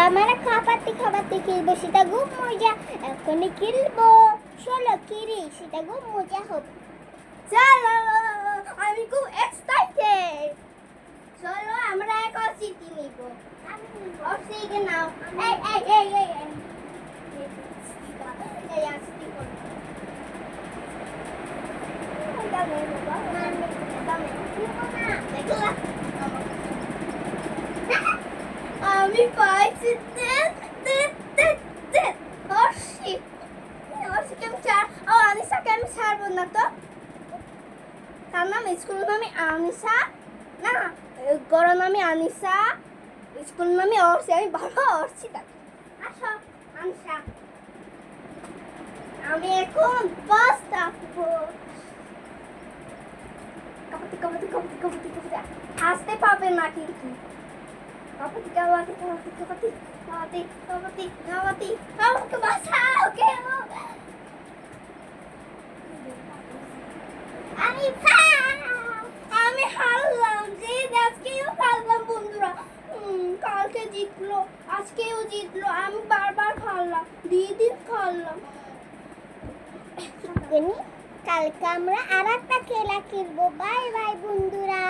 আমরা খাবারটি খেলবো, সেটা খুব মজা। এখনই খেলবো, চলো কিরি, সেটা খুব মজা হবে। চলো, আমি খুব এক্সাইটেড। চলো আমরা এক অসিটি নিব। অসিটি নাও। এই অসিটি করো। আমি পাইছি। আনিসাকে আমি ছাড়বো না তো। তার নাম স্কুল নামে আনিসা না, গড় নামে আনিসা, স্কুল নামে অর্ষি। আমি বাবা অর্ষি তাকে। আসো আনিসা, আমি এখন বাস ডাকবো। কাপাতি কাপাতি কাপাতি কাপাতি কাপাতি, আসতে পাবে না কিন্তু। কাপাতি কাপাতি কাপাতি কাপাতি কাপাতি কাপাতি কাপাতি, আমাকে বাঁচাও কেউ। আমি হারলাম, যে আজকেও হারলাম বন্ধুরা। কালকে জিতলো, আজকেও জিতলো, আমি বারবার হারলাম, দিন হারলাম। কালকে আমরা আরেকটা খেলা খেলবো। বাই বাই বন্ধুরা।